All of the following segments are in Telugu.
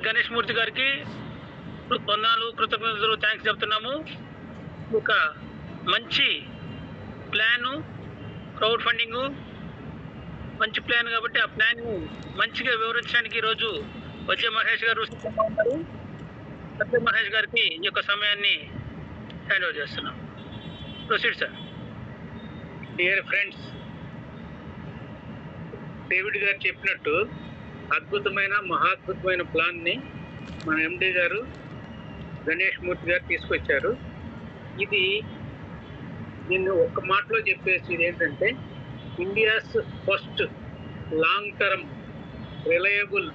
గణేష్ మూర్తి గారికి వందనాలు, కృతజ్ఞతలు, థ్యాంక్స్ చెప్తున్నాము. ఒక మంచి ప్లాను, క్రౌడ్ ఫండింగ్ మంచి ప్లాన్ కాబట్టి ఆ ప్లాన్ మంచిగా వివరించడానికి ఈరోజు వచ్చే మహేష్ గారు మహేష్ గారికి ఈ యొక్క సమయాన్ని హ్యాండ్ ఓవర్ చేస్తున్నాం. Proceed sir. Dear friends, David గారు చెప్పినట్టు అద్భుతమైన మహాద్భుతమైన ప్లాన్ని మన ఎండి గారు గణేష్ మూర్తి గారు తీసుకొచ్చారు. ఇది నిన్ను ఒక్క మాటలో చెప్పేసి ఇది ఏంటంటే India's first long term reliable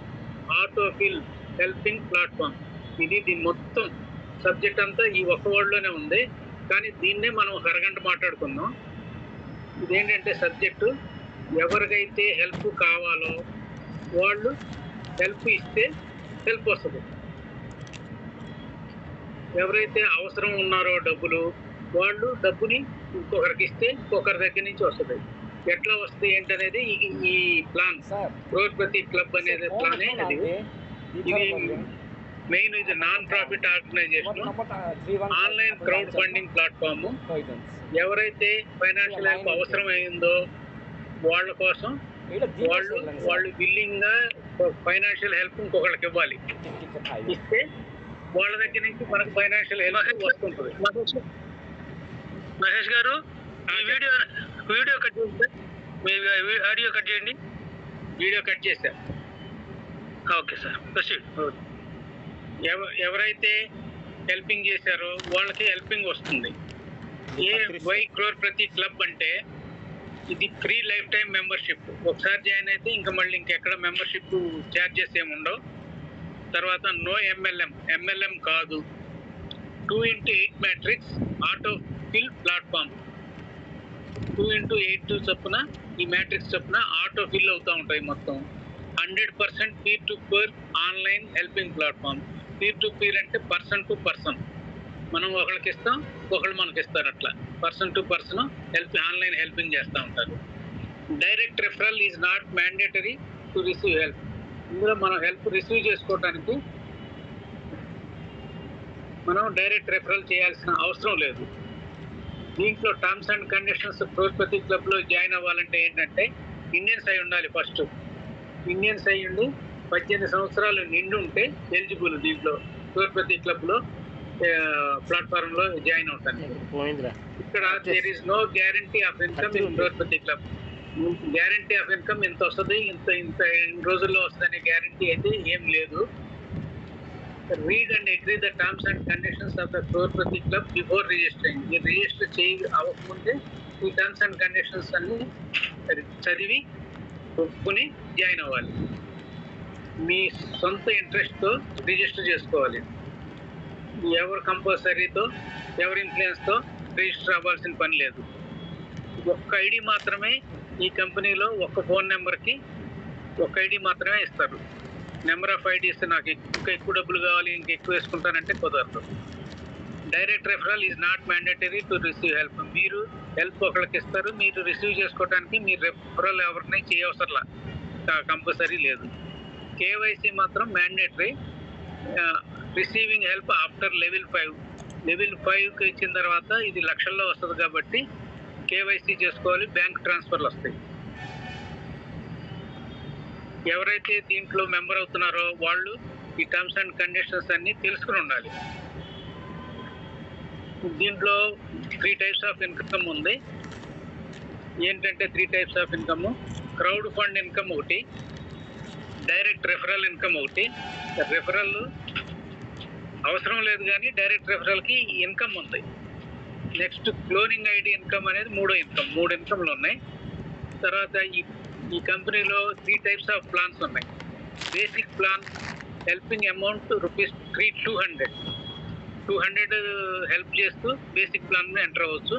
autofill helping platform. ఇది దీని మొత్తం సబ్జెక్ట్ అంతా ఈ ఒక్క వర్డ్లోనే ఉంది, కానీ దీన్నే మనం ఒక అరగంట మాట్లాడుకుందాం. ఇదేంటంటే సబ్జెక్టు ఎవరికైతే హెల్ప్ కావాలో వాళ్ళు హెల్ప్ ఇస్తే హెల్ప్ వస్తుంది. ఎవరైతే అవసరం ఉన్నారో డబ్బులు వాళ్ళు డబ్బుని ఇంకొకరికి ఇస్తే ఇంకొకరి దగ్గర నుంచి వస్తుంది. ఎట్లా వస్తుంది ఏంటనేది ఈ ప్లాన్ క్రోర్పతి క్లబ్ అనేది ప్లానే. ఇది మెయిన్ ఇది non profit organisation, online crowdfunding platform. ఎవరైతే ఫైనాన్షియల్ హెల్ప్ అవసరం అయిందో వాళ్ళ కోసం వాళ్ళు బిల్లింగ్ గా ఫైనాన్షియల్ హెల్ప్ ఇంకొకళ్ళకి ఇవ్వాలి. ఇస్తే వాళ్ళ దగ్గర నుంచి మనకు ఫైనాన్షియల్ హెల్ప్ వస్తుంటుంది. మహేష్ గారు వీడియో కట్ చేస్తే ఆడియో కట్ చేయండి. వీడియో కట్ చేశా. Okay sir, proceed. ఎవరైతే హెల్పింగ్ చేశారో వాళ్ళకి హెల్పింగ్ వస్తుంది. వై క్రోర్పతి క్లబ్ అంటే ఇది ఫ్రీ లైఫ్ టైం మెంబర్షిప్. ఒకసారి జాయిన్ అయితే ఇంకా మళ్ళీ ఇంకెక్కడ మెంబర్షిప్ ఛార్జెస్ ఏమి ఉండవు. తర్వాత నో ఎంఎల్ఎం కాదు. 2x8 matrix auto fill platform. 2x8 చొప్పున ఈ మ్యాట్రిక్స్ చొప్పున ఆటో ఫిల్ అవుతూ ఉంటాయి మొత్తం. 100% peer to peer online helping platform. Peer to peer అంటే పర్సన్ టు పర్సన్, మనం ఒకరికి ఇస్తాం ఒకళ్ళు మనకి ఇస్తారు. అట్లా person to person online helping చేస్తూ ఉంటారు. Direct referral is not mandatory to receive help. ఇందులో మనం హెల్ప్ రిసీవ్ చేసుకోవడానికి మనం డైరెక్ట్ రెఫరల్ చేయాల్సిన అవసరం లేదు. దీంట్లో టర్మ్స్ అండ్ కండిషన్స్ క్రోర్పతి క్లబ్లో జాయిన్ అవ్వాలంటే ఏంటంటే ఇండియన్స్ అయి ఉండాలి. ఫస్ట్ ఇండియన్స్ అయి ఉండి 18 సంవత్సరాలు నిండి ఉంటే ఎలిజిబుల్ దీంట్లో క్రోర్పతి క్లబ్లో ప్లాట్ఫామ్లో జాయిన్ అవుతాను. ఇక్కడ there is no guarantee of income in Crorepati club. Guarantee of income ఇంత వస్తుంది, ఇంత రోజుల్లో వస్తుందనే గ్యారంటీ అయితే ఏం లేదు. Read and agree the terms and conditions of the Crorepati club before registering. మీరు రిజిస్టర్ అవ్వకముందే ఈ టర్మ్స్ అండ్ కండిషన్స్ అన్ని చదివి ఒప్పుకుని జాయిన్ అవ్వాలి. మీ సొంత ఇంట్రెస్ట్తో రిజిస్టర్ చేసుకోవాలి. ఎవరు కంపల్సరీతో ఎవరి ఇన్ఫ్లుయెన్స్తో రిజిస్టర్ అవ్వాల్సిన పని లేదు. ఒక్క ఐడి మాత్రమే ఈ కంపెనీలో, ఒక్క ఫోన్ నెంబర్కి ఒక్క ఐడి మాత్రమే ఇస్తారు. నెంబర్ ఆఫ్ ఐడీస్ నాకు ఎక్కువ డబ్బులు కావాలి ఇంకెక్కువ వేసుకుంటానంటే కుదరదు. Direct referral is not mandatory to receive help. మీరు హెల్ప్ ఒకరికి ఇస్తారు, మీరు రిసీవ్ చేసుకోవడానికి మీరు రెఫరల్ ఎవరిని చేయవసరంలా, కంపల్సరీ లేదు. కేవైసీ మాత్రం mandatory. Receiving help after level 5. Level 5కి ఇచ్చిన తర్వాత ఇది లక్షల్లో వస్తుంది కాబట్టి కేవైసీ చేసుకోవాలి, బ్యాంక్ ట్రాన్స్ఫర్లు వస్తాయి. ఎవరైతే దీంట్లో మెంబర్ అవుతున్నారో వాళ్ళు ఈ టర్మ్స్ అండ్ కండిషన్స్ అన్ని తెలుసుకుని ఉండాలి. దీంట్లో 3 టైప్స్ ఆఫ్ ఇన్కమ్ ఉంది. ఏంటంటే 3 types of income. Crowd fund income ఒకటి, డైరెక్ట్ రెఫరల్ ఇన్కమ్ ఒకటి. రెఫరల్ అవసరం లేదు కానీ డైరెక్ట్ రెఫరల్కి ఇన్కమ్ ఉంది. నెక్స్ట్ క్లోనింగ్ ఐడి ఇన్కమ్ అనేది 3వ ఇన్కమ్. 3 ఇన్కమ్లు ఉన్నాయి. తర్వాత ఈ కంపెనీలో 3 టైప్స్ ఆఫ్ ప్లాన్స్ ఉన్నాయి. Basic plan helping amount ₹200 help చేస్తూ బేసిక్ ప్లాన్లో ఎంటర్ అవ్వచ్చు.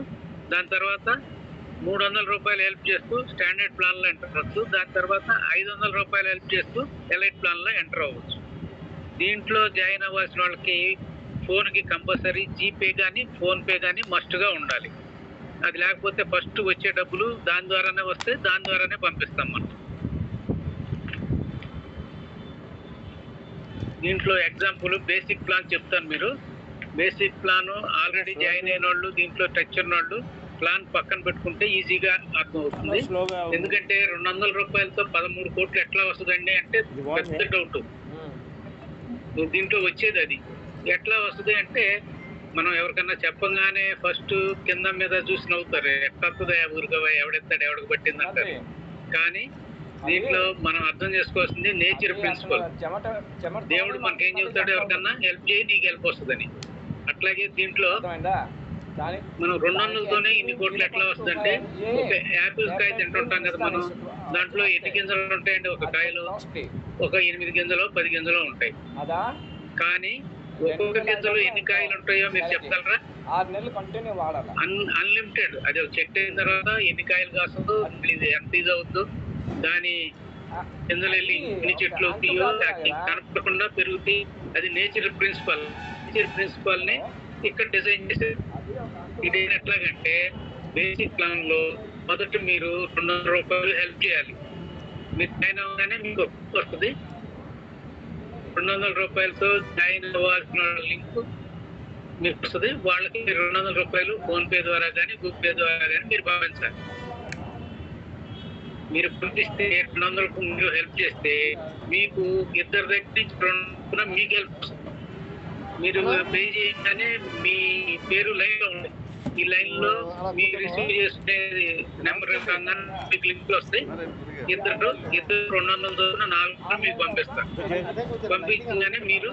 దాని తర్వాత ₹300 హెల్ప్ చేస్తూ స్టాండర్డ్ ప్లాన్లో ఎంటర్ అవ్వచ్చు. దాని తర్వాత ₹500 హెల్ప్ చేస్తూ ఎలైట్ ప్లాన్లో ఎంటర్ అవ్వచ్చు. దీంట్లో జాయిన్ అవ్వాల్సిన వాళ్ళకి ఫోన్కి కంపల్సరీ జీపే కానీ ఫోన్పే కానీ మస్ట్గా ఉండాలి. అది లేకపోతే ఫస్ట్ వచ్చే డబ్బులు దాని ద్వారానే వస్తే దాని ద్వారానే పంపిస్తాం మనం. దీంట్లో ఎగ్జాంపుల్ బేసిక్ ప్లాన్ చెప్తాను. మీరు బేసిక్ ప్లాన్ ఆల్రెడీ జాయిన్ అయిన వాళ్ళు, దీంట్లో టచ్ ఉన్న వాళ్ళు ప్లాన్ పక్కన పెట్టుకుంటే ఈజీగా అర్థమవుతుంది. ఎందుకంటే 200 రూపాయలతో 13 కోట్లు ఎట్లా వస్తుందండి అంటే పెద్ద డౌట్. దీంట్లో వచ్చేది అది ఎట్లా వస్తుంది అంటే, మనం ఎవరికన్నా చెప్పగానే ఫస్ట్ కింద మీద చూసి నవ్వుతారు, ఎట్లా వస్తుందా ఊరుగా ఎవడెత్తాడు ఎవడికి పట్టింది అంటారు. కానీ దీంట్లో మనం అర్థం చేసుకోవాల్సింది నేచర్ ప్రిన్సిపల్. దేవుడు మనకేం చెబుతాడు, ఎవరికన్నా హెల్ప్ చేయి నీకు హెల్ప్ వస్తుందని. అట్లాగే దీంట్లో మనం 200తోనే ఇన్ని కోట్లు ఎట్లా వస్తుందంటే, ఒక యాపిల్ కాయ తింటుంటాం కదా మనం, దాంట్లో ఎన్ని గింజలు ఉంటాయండి? ఒక కాయలో ఒక 8 గింజలు 10 గింజలు ఉంటాయి. కానీ ఒక్కొక్క గింజలో ఎన్ని కాయలు ఉంటాయో మీరు చెప్పగలరా? అన్లిమిటెడ్. అది చెట్టు అయిన తర్వాత ఎన్ని కాయలు కాస్తుందో, ఇది ఎంత ఇది అవుతుందో, దాని గింజలు వెళ్ళి ఎన్ని చెట్లు అవుతాయో కనపడకుండా పెరుగుతాయి. అది నేచర్ ప్రిన్సిపల్. నేచర్ ప్రిన్సిపల్ ని ఇక్కడ డిజైన్ చేశారు. ఇది ఎట్లాగంటే, బేసిక్ ప్లాన్ లో మొదట మీరు 200 రూపాయలు హెల్ప్ చేయాలి. మీరు జాయిన్ అవగానే మీకు వస్తుంది. 200 రూపాయలతో జాయిన్ అవ్వాల్సిన లింక్ మీకు వస్తుంది. వాళ్ళకి 200 రూపాయలు ఫోన్ పే ద్వారా కానీ గూగుల్ పే ద్వారా కానీ మీరు పంపించాలి. మీరు పంపిస్తే 200 మీరు హెల్ప్ చేస్తే మీకు ఇద్దరి దగ్గర నుంచి మీకు హెల్ప్ వస్తుంది. మీరు పే చేయగానే మీ పేరు లైన్ లో ఉంది. ఈ లైన్ లో మీరు రిసీవ్ చేసుకునే నెంబర్ మీకు లింకులు వస్తాయి. ఇద్దరు 200 400 మీకు పంపిస్తారు. పంపించగానే మీరు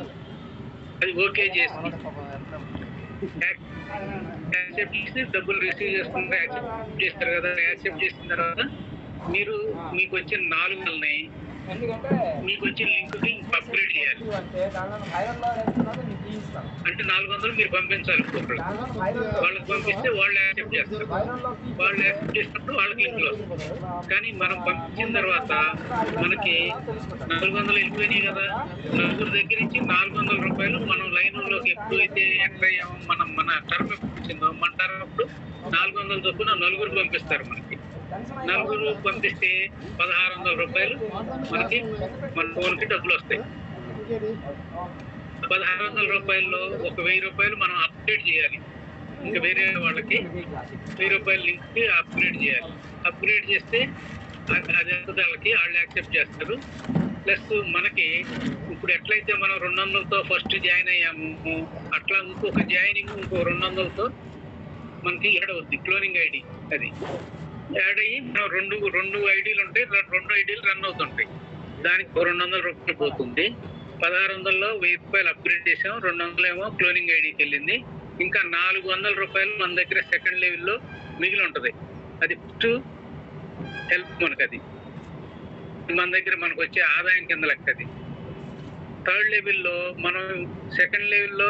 అది ఓకే చేసి యాక్సెప్ట్ చేసి డబ్బులు రిసీవ్ చేసుకుంటే యాక్సెప్ట్ చేస్తారు కదా. యాక్సెప్ట్ చేసిన తర్వాత మీరు మీకు వచ్చిన 4 నెలలని మీకు వచ్చిన లింక్ కి అప్గ్రేడ్ చేయాలి. అంటే 400 మీరు పంపించాలి. వాళ్ళకి పంపిస్తే వాళ్ళు యాక్సెప్ట్ చేస్తారు. వాళ్ళు యాక్సెప్ట్ చేసినప్పుడు వాళ్ళకి లింకులు వస్తాయి. కానీ మనం పంపించిన తర్వాత మనకి 400 వెళ్ళిపోయినాయి కదా. నలుగురు దగ్గర నుంచి 400 రూపాయలు మనం లైన్ లోకి ఎప్పుడైతే ఎంటర్ అయ్యామో, మన టర్మ్ వచ్చిందో, మన టర్మ్ అప్పుడు 400 చొప్పున నలుగురు పంపిస్తారు. మనకి నలుగురు పంపిస్తే 1600 రూపాయలు మనకి మన ఫోన్ కి డబ్బులు వస్తాయి. 1600 రూపాయల్లో ఒక 1000 రూపాయలు మనం అప్డేట్ చేయాలి. ఇంకా వేరే వాళ్ళకి 1000 రూపాయల లింక్ కి అప్గ్రేడ్ చేయాలి. అప్గ్రేడ్ చేస్తే అది వాళ్ళకి వాళ్ళు యాక్సెప్ట్ చేస్తారు. ప్లస్ మనకి ఇప్పుడు ఎట్లయితే మనం 200తో ఫస్ట్ జాయిన్ అయ్యాము, అట్లా ఇంకొక జాయినింగ్ ఇంకో 200తో మనకి యాడ్ అవుద్ది. క్లోనింగ్ ఐడి అది యాడ్ అయ్యి మనం రెండు ఐడీలు ఉంటాయి. 2 ఐడీలు రన్ అవుతుంటాయి. దానికి 200 రూపాయలు పోతుంది. 1600లో 1000 రూపాయలు అప్గ్రేడ్ చేసాం. 200 ఏమో క్లోనింగ్ ఐడికి వెళ్ళింది. ఇంకా 400 రూపాయలు మన దగ్గర సెకండ్ లెవెల్లో మిగిలి ఉంటుంది. అది ఫస్ట్ హెల్ప్ మనకు. అది మన దగ్గర మనకు వచ్చే ఆదాయం కింద లెక్క. అది థర్డ్ లెవెల్లో మనం సెకండ్ లెవెల్లో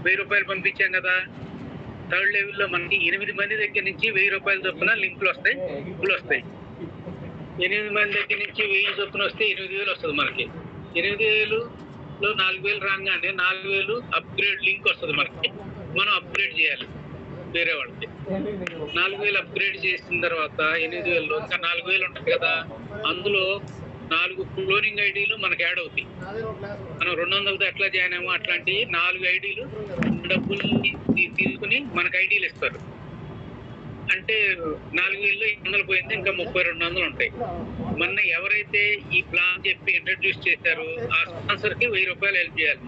1000 రూపాయలు పంపించాం కదా. థర్డ్ లెవెల్లో మనకి 8 మంది దగ్గర నుంచి 1000 రూపాయల చొప్పున లింకులు వస్తాయి, బుక్లు వస్తాయి. 8 మంది దగ్గర నుంచి 1000 చొప్పున వస్తే 8000 వస్తుంది మనకి. 8000లో 4000 రాగానే 4000 అప్గ్రేడ్ లింక్ వస్తుంది మనకి. మనం అప్గ్రేడ్ చేయాలి వేరే వాళ్ళకి. 4000 అప్గ్రేడ్ చేసిన తర్వాత 8000లో ఇంకా 4000 ఉంటుంది కదా. అందులో 4 క్లోనింగ్ ఐడీలు మనకి యాడ్ అవుతాయి. మనం 200తో ఎట్లా జాయిన్ అయ్యామో అట్లాంటి 4 ఐడీలు డబ్బులు తీసుకుని మనకు ఐడీలు ఇస్తారు. అంటే 4000లో 800 పోయింది, ఇంకా 3200 ఉంటాయి. మొన్న ఎవరైతే ఈ ప్లాన్ చెప్పి ఇంట్రడ్యూస్ చేశారో ఆ స్పాన్సర్ కి 1000 రూపాయలు హెల్ప్ చేయాలి.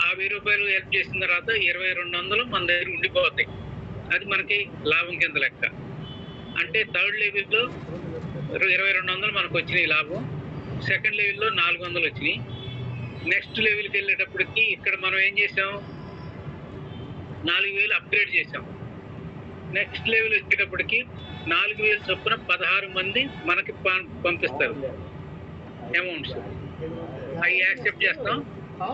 ఆ 1000 రూపాయలు హెల్ప్ చేసిన తర్వాత 2200 మన దగ్గర ఉండిపోతాయి. అది మనకి లాభం కింద లెక్క. అంటే థర్డ్ లెవెల్లో 2200 మనకు వచ్చినాయి లాభం. సెకండ్ లెవెల్లో 400 వచ్చినాయి. నెక్స్ట్ లెవెల్కి వెళ్ళేటప్పటికి ఇక్కడ మనం ఏం చేసాం, 4000 అప్గ్రేడ్ చేసాం. నెక్స్ట్ లెవెల్ వచ్చేటప్పటికి 4000 చొప్పున 16 మంది మనకి పంపిస్తారు అమౌంట్స్. అవి యాక్సెప్ట్ చేస్తాం.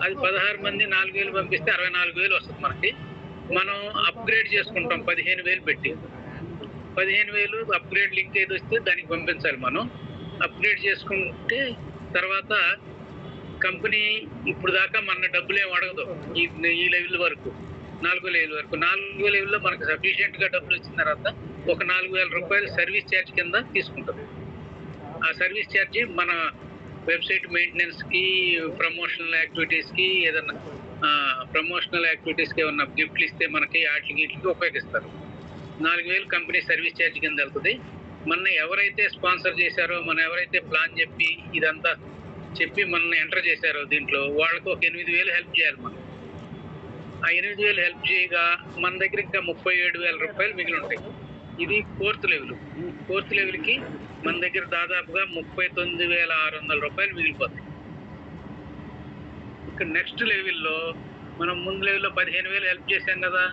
అది 16 మంది 4000 పంపిస్తే 64000 వస్తుంది మనకి. మనం అప్గ్రేడ్ చేసుకుంటాం 15000 పెట్టి. 15000 అప్గ్రేడ్ లింక్ ఏది వస్తే దానికి పంపించాలి. మనం అప్గ్రేడ్ చేసుకుంటే తర్వాత కంపెనీ ఇప్పుడు దాకా మన డబ్బులు ఏమి అడగదు. ఈ లెవెల్ వరకు 4 లెవెల్ వరకు 4 లెవెల్లో మనకు సఫిషియెంట్ గా డబ్బులు వచ్చిన తర్వాత ఒక 4000 రూపాయలు సర్వీస్ ఛార్జ్ కింద తీసుకుంటాం. ఆ సర్వీస్ ఛార్జ్ మన వెబ్సైట్ మెయింటెనెన్స్కి, ప్రమోషనల్ యాక్టివిటీస్కి, ఏదన్నా ప్రమోషనల్ యాక్టివిటీస్కి ఏమన్నా గిఫ్ట్లు ఇస్తే మనకి వాటికి ఉపయోగిస్తారు. 4,000 కంపెనీ సర్వీస్ ఛార్జ్ కింద వెళ్తుంది. మన ఎవరైతే స్పాన్సర్ చేశారో, మనం ఎవరైతే ప్లాన్ చెప్పి ఇదంతా చెప్పి మనల్ని ఎంటర్ చేశారో దీంట్లో వాళ్ళకు ఒక 8,000 హెల్ప్ చేయాలి మనం. ఆ 8,000 హెల్ప్ చేయగా మన దగ్గర ఇంకా 37,000 రూపాయలు మిగిలి ఉంటాయి. ఇది 4th లెవెల్. 4th లెవెల్కి మన దగ్గర దాదాపుగా 39,600 రూపాయలు మిగిలిపోతాయి. ఇక నెక్స్ట్ లెవెల్లో మనం ముందు లెవెల్లో 15,000 హెల్ప్ చేశాం కదా,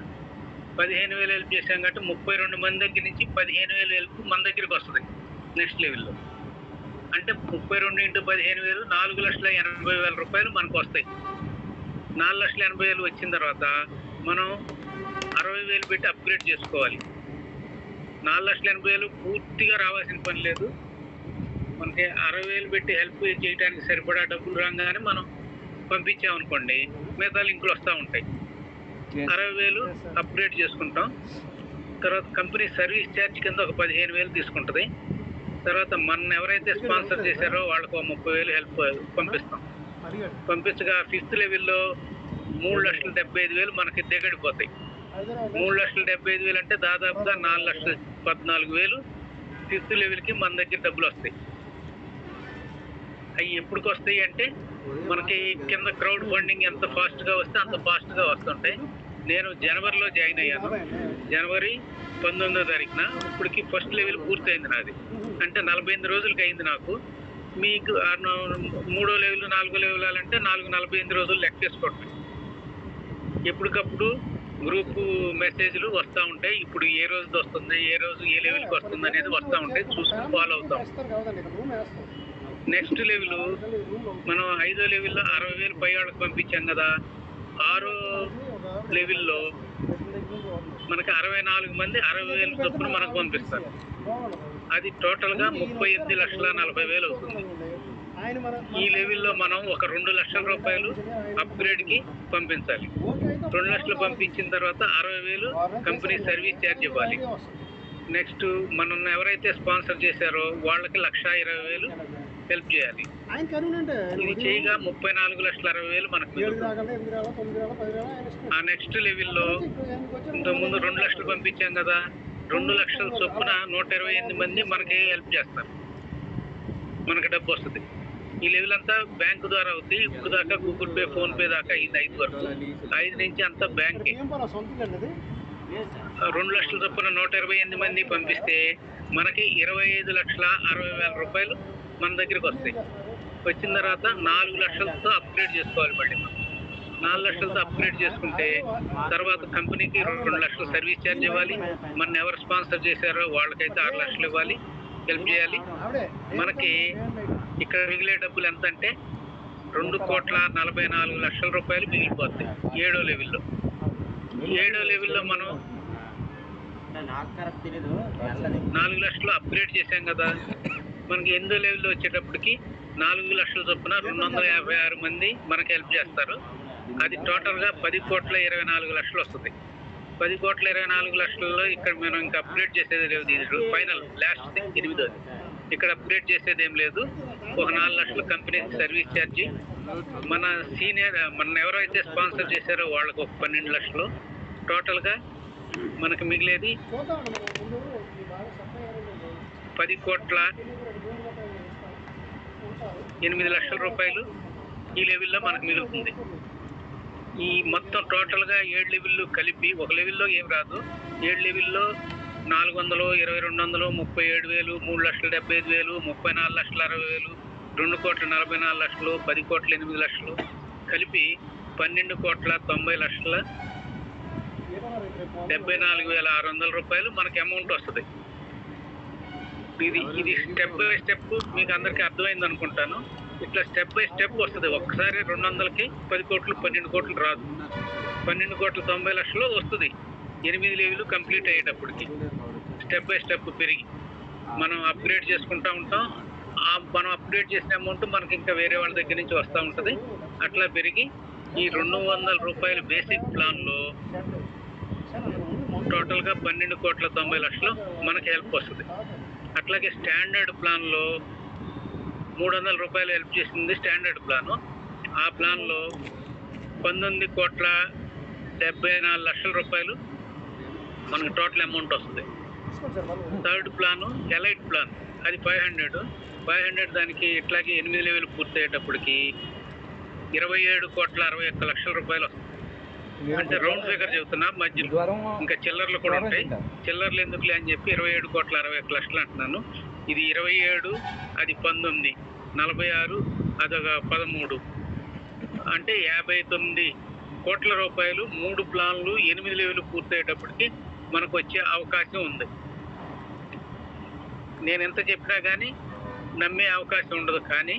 15,000 హెల్ప్ చేశాం కాబట్టి 32 మంది దగ్గర నుంచి 15,000 హెల్ప్ మన దగ్గరికి వస్తుంది నెక్స్ట్ లెవెల్లో. అంటే 32 × 15,000 4,80,000 రూపాయలు మనకు వస్తాయి. 4,80,000 వచ్చిన తర్వాత మనం 60,000 పెట్టి అప్గ్రేడ్ చేసుకోవాలి. 4,80,000 పూర్తిగా రావాల్సిన పని లేదు. మనకి 60,000 పెట్టి హెల్ప్ చేయడానికి సరిపడా డబ్బులు రాగానే మనం పంపించామనుకోండి, మిగతా లింకులు వస్తూ ఉంటాయి. 60,000 అప్గ్రేడ్ చేసుకుంటాం. తర్వాత కంపెనీ సర్వీస్ ఛార్జ్ కింద ఒక 15,000 తీసుకుంటుంది. తర్వాత మన ఎవరైతే స్పాన్సర్ చేశారో వాళ్ళకు 30,000 హెల్ప్ పంపిస్తాం. పంపించగా 5th లెవెల్లో 3,75,000 మనకి దిగడిపోతాయి. 3,75,000 అంటే దాదాపుగా 4,14,000 5th లెవెల్కి మన దగ్గర డబ్బులు వస్తాయి. అవి ఎప్పటికి వస్తాయి అంటే మనకి కింద క్రౌడ్ ఫండింగ్ ఎంత ఫాస్ట్గా వస్తే అంత ఫాస్ట్గా వస్తుంటాయి. నేను జనవరిలో జాయిన్ అయ్యాను. జనవరి 19వ తారీఖున ఇప్పటికి 1st లెవెల్ పూర్తయింది నాది. అంటే 48 రోజులకి అయింది నాకు. మీకు 3వ లెవెల్ 4వ లెవెల్ అంటే 48 రోజులు లెక్కేసుకోవటం. ఎప్పటికప్పుడు గ్రూపు మెసేజ్లు వస్తూ ఉంటాయి. ఇప్పుడు ఏ రోజు వస్తుంది, ఏ రోజు ఏ లెవెల్కి వస్తుంది అనేది వస్తూ ఉంటాయి. చూసుకుని ఫాలో అవుతాం. నెక్స్ట్ లెవెల్ మనం 5వ లెవెల్లో 60,000 పై వాళ్ళకి పంపించాం కదా. 6వ లెవెల్లో మనకి 64 మంది 60,000 చొప్పున మనకు పంపిస్తారు. అది టోటల్గా 38,40,000 అవుతుంది. ఈ లెవెల్లో మనం ఒక 2 లక్షల రూపాయలు అప్గ్రేడ్కి పంపించాలి. 2 లక్షలు పంపించిన తర్వాత 60,000 కంపెనీ సర్వీస్ ఛార్జ్ ఇవ్వాలి. నెక్స్ట్ మనం ఎవరైతే స్పాన్సర్ చేశారో వాళ్ళకి 1,20,000 హెల్ప్ చేయాలి. ఇది చేయగా 34,60,000 మనకు మిగులుతుంది. ఆ నెక్స్ట్ లెవెల్లో ఇంతకుముందు 2 లక్షలు పంపించాం కదా, 2 లక్షల చొప్పున 128 మంది మనకి హెల్ప్ చేస్తారు. మనకి డబ్బు వస్తుంది. ఈ లెవెల్ అంతా బ్యాంకు ద్వారా అవుతాయి. ఇప్పుడు దాకా గూగుల్ పే, ఫోన్ పే దాకా అయింది 5 వరకు. 5 నుంచి అంతా బ్యాంకే. 2 లక్షల చొప్పున 128 మంది పంపిస్తే మనకి 25,60,000 రూపాయలు మన దగ్గరికి వస్తాయి. వచ్చిన తర్వాత 4 లక్షలతో అప్గ్రేడ్ చేసుకోవాలి. మళ్ళీ 4 లక్షలతో అప్గ్రేడ్ చేసుకుంటే తర్వాత కంపెనీకి 2 లక్షలు సర్వీస్ ఛార్జ్ ఇవ్వాలి. మన ఎవరు స్పాన్సర్ చేశారో వాళ్ళకైతే 6 లక్షలు ఇవ్వాలి, హెల్ప్ చేయాలి. మనకి ఇక్కడ మిగిలే డబ్బులు ఎంత అంటే 2,44,00,000 రూపాయలు మిగిలిపోతాయి 7వ లెవెల్లో. 7వ లెవెల్లో మనం 4 లక్షలు అప్గ్రేడ్ చేశాం కదా. మనకి 8వ లెవెల్లో వచ్చేటప్పటికి 4 లక్షల చొప్పున 256 మంది మనకి హెల్ప్ చేస్తారు. అది టోటల్గా 10,24,00,000 వస్తుంది. 10,24,00,000లో ఇక్కడ మనం ఇంకా అప్గ్రేడ్ చేసేది లేదు. ఇది ఫైనల్ లాస్ట్ 8వది. ఇక్కడ అప్గ్రేడ్ చేసేది ఏం లేదు. ఒక 4 లక్షల కంపెనీ సర్వీస్ ఛార్జీ, మన సీనియర్ మన ఎవరైతే స్పాన్సర్ చేశారో వాళ్ళకు ఒక 12 లక్షలు. టోటల్గా మనకు మిగిలేది 10,08,00,000 రూపాయలు ఈ లెవెల్లో మనకు మిగులుతుంది. ఈ మొత్తం టోటల్గా 7 లెవెల్లు కలిపి ఒక లెవెల్లో ఏం రాదు. 7 లెవెల్లో 400, 2,200, 37,000, 3,75,000, 34,60,000, 2,44,00,000, 10,08,00,000 కలిపి 12,90,74,600 రూపాయలు మనకి అమౌంట్ వస్తుంది. ఇది స్టెప్ బై స్టెప్ మీకు అందరికీ అర్థమైంది అనుకుంటాను. ఇట్లా స్టెప్ బై స్టెప్ వస్తుంది. ఒక్కసారి 200కి 10 కోట్లు 12 కోట్లు రాదు. 12,90,00,000 వస్తుంది 8 లెవెల్ కంప్లీట్ అయ్యేటప్పటికి. స్టెప్ బై స్టెప్ పెరిగి మనం అప్గ్రేడ్ చేసుకుంటూ ఉంటాం. మనం అప్గ్రేడ్ చేసిన అమౌంట్ మనకి ఇంకా వేరే వాళ్ళ దగ్గర నుంచి వస్తూ ఉంటుంది. అట్లా పెరిగి ఈ 200 రూపాయల బేసిక్ ప్లాన్లో టోటల్గా 12,90,00,000 మనకి హెల్ప్ వస్తుంది. అట్లాగే స్టాండర్డ్ ప్లాన్లో రూపాయలు హెల్ప్ చేసింది స్టాండర్డ్ ప్లాను. ఆ ప్లాన్లో 19,74,00,000 రూపాయలు మనకు టోటల్ అమౌంట్ వస్తుంది. థర్డ్ ప్లాను ఎలైట్ ప్లాన్, అది 500 దానికి ఇట్లాగే 8 లెవెల్ పూర్తయ్యేటప్పటికి 27,61,00,000 రూపాయలు వస్తుంది. అంటే రౌండ్ ఫిగర్ చెబుతున్నా, మధ్యలో ఇంకా చిల్లర్లు కూడా ఉంటాయి. చిల్లర్లు ఎందుకులే అని చెప్పి 27,61,00,000 అంటున్నాను. ఇది 27, అది 19, 46, అదొక 13, అంటే 59 కోట్ల రూపాయలు 3 ప్లాన్లు 8 లెవెల్ పూర్తయ్యేటప్పటికి మనకు వచ్చే అవకాశం ఉంది. నేను ఎంత చెప్పినా కానీ నమ్మే అవకాశం ఉండదు. కానీ